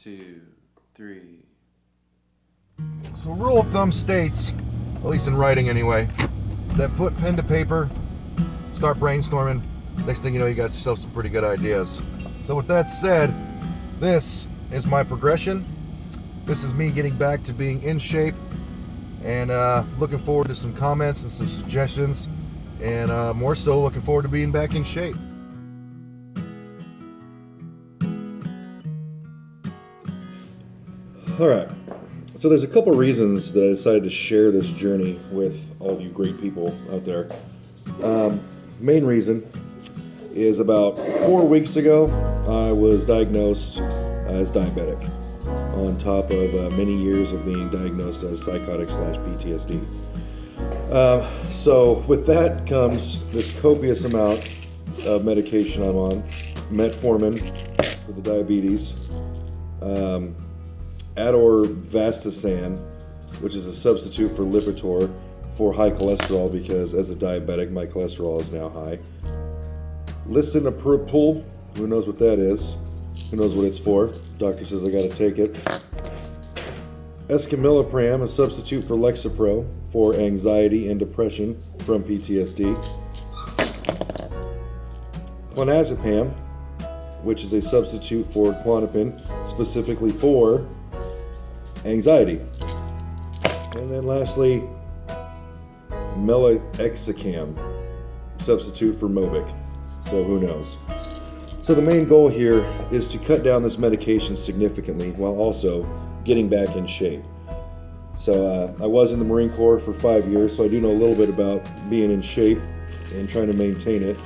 2, 3. So rule of thumb states, at least in writing anyway, that put pen to paper, start brainstorming. Next thing you know, you got yourself some pretty good ideas. So with that said, this is my progression. This is me getting back to being in shape, and looking forward to some comments and some suggestions, and more so looking forward to being back in shape. All right, so there's a couple reasons that I decided to share this journey with all of you great people out there. Main reason is about 4 weeks ago, I was diagnosed as diabetic on top of many years of being diagnosed as psychotic/PTSD. So with that comes this copious amount of medication I'm on, metformin for the diabetes, atorvastatin, which is a substitute for Lipitor for high cholesterol, because as a diabetic my cholesterol is now high. Lisinopril, who knows what that is? Who knows what it's for? Doctor says I gotta take it. Escitalopram, a substitute for Lexapro for anxiety and depression from PTSD. Clonazepam, which is a substitute for Klonopin, specifically for anxiety. And then lastly, Melexicam, substitute for Mobic. So who knows? So the main goal here is to cut down this medication significantly while also getting back in shape. So I was in the Marine Corps for 5 years, so I do know a little bit about being in shape and trying to maintain it.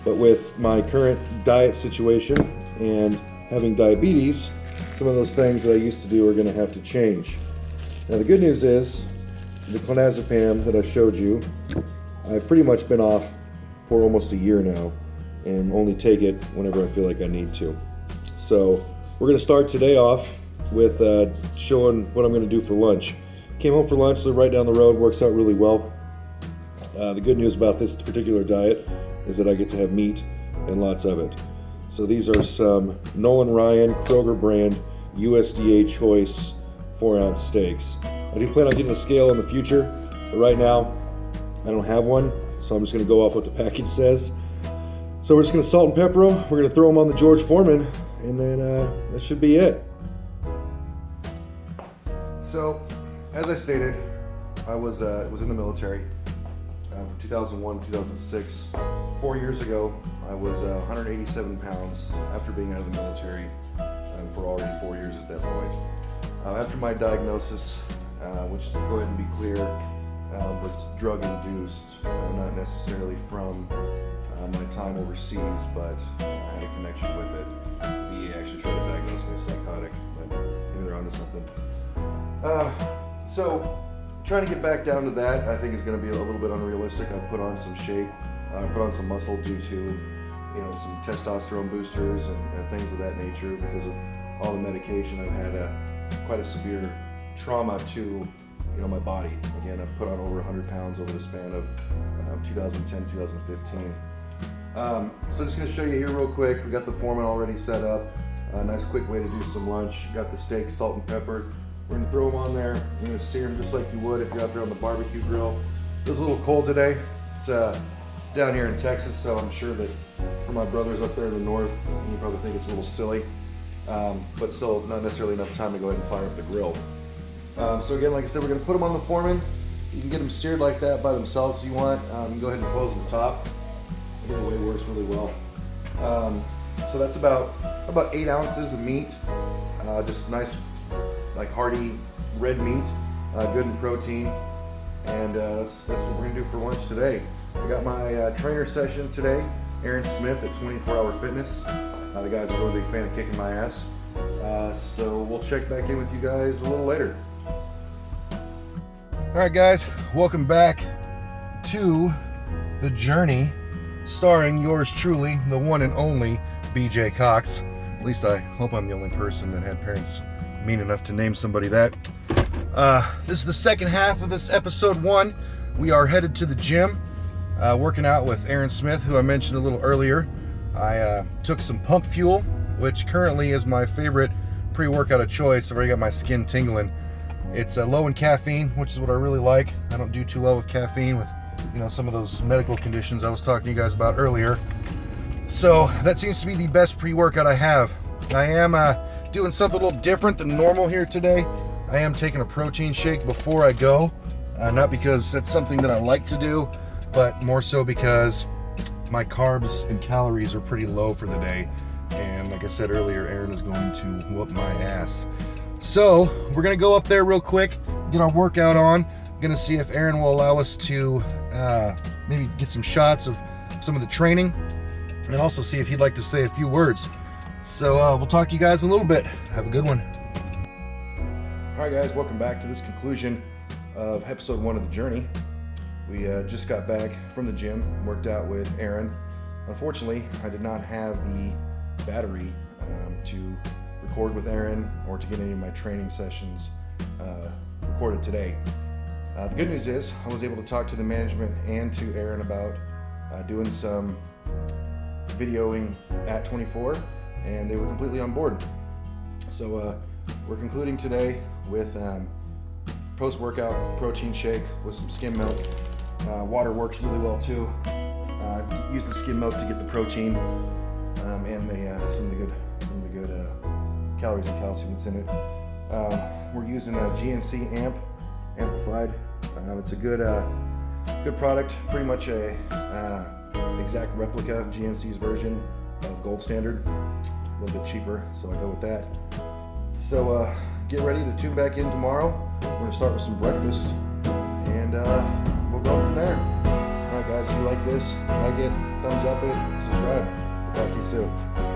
But with my current diet situation and having diabetes, some of those things that I used to do are going to have to change. Now the good news is, the clonazepam that I showed you, I've pretty much been off for almost a year now, and only take it whenever I feel like I need to. So we're going to start today off with showing what I'm going to do for lunch. Came home for lunch, live right down the road, works out really well. The good news about this particular diet is that I get to have meat and lots of it. So these are some Nolan Ryan Kroger brand USDA choice 4-ounce steaks. I do plan on getting a scale in the future, but right now I don't have one, so I'm just going to go off what the package says. So we're just going to salt and pepper them. We're going to throw them on the George Foreman, and then that should be it. So, as I stated, I was in the military from 2001 to 2006. 4 years ago, I was 187 pounds after being out of the military, and for already 4 years at that point. After my diagnosis, which, to go ahead and be clear, was drug-induced, not necessarily from my time overseas, but I had a connection with it. He actually tried to diagnose me as psychotic, but maybe they're onto something. So trying to get back down to that, I think is going to be a little bit unrealistic. I put on some shape, I put on some muscle due to, some testosterone boosters and things of that nature because of all the medication. I've had quite a severe trauma to my body. Again, I've put on over 100 pounds over the span of 2010, 2015. So just going to show you here real quick. We got the Foreman already set up. A nice quick way to do some lunch. Got the steak, salt and pepper. We're going to throw them on there. You're going to sear them just like you would if you're out there on the barbecue grill. It was a little cold today. It's down here in Texas, so I'm sure that for my brothers up there in the north, you probably think it's a little silly, but still not necessarily enough time to go ahead and fire up the grill. So again, like I said, we're going to put them on the Foreman. You can get them seared like that by themselves if you want. You can go ahead and close the top. Again, the way it works really well. So that's about 8 ounces of meat. Just nice, like hearty red meat, good in protein. And that's what we're going to do for lunch today. I got my trainer session today, Aaron Smith at 24 Hour Fitness. The guy's a really big fan of kicking my ass. So we'll check back in with you guys a little later. All right, guys, welcome back to the journey, starring yours truly, the one and only BJ Cox. At least I hope I'm the only person that had parents mean enough to name somebody that. This is the second half of this episode 1. We are headed to the gym, working out with Aaron Smith, who I mentioned a little earlier. I took some pump fuel, which currently is my favorite pre-workout of choice. I've already got my skin tingling. It's low in caffeine, which is what I really like. I don't do too well with caffeine with, some of those medical conditions I was talking to you guys about earlier. So that seems to be the best pre-workout I have. I am doing something a little different than normal here today. I am taking a protein shake before I go. Not because that's something that I like to do, but more so because my carbs and calories are pretty low for the day. And like I said earlier, Aaron is going to whoop my ass. So we're going to go up there real quick, get our workout on. I'm going to see if Aaron will allow us to maybe get some shots of some of the training, and also see if he'd like to say a few words. So we'll talk to you guys in a little bit. Have a good one. All right, guys, welcome back to this conclusion of episode 1 of the journey. We just got back from the gym, worked out with Aaron. Unfortunately, I did not have the battery to record with Aaron or to get any of my training sessions recorded today. The good news is I was able to talk to the management and to Aaron about doing some videoing at 24, and they were completely on board. So we're concluding today with post-workout protein shake with some skim milk. Water works really well too. Use the skim milk to get the protein and some of the good calories and calcium that's in it. We're using a GNC amplified. It's a good product. Pretty much a exact replica of GNC's version of Gold Standard. A little bit cheaper, so I go with that. So get ready to tune back in tomorrow. We're going to start with some breakfast, and we'll go from there. All right, guys, if you like this, like it, thumbs up it, subscribe. We'll talk to you soon.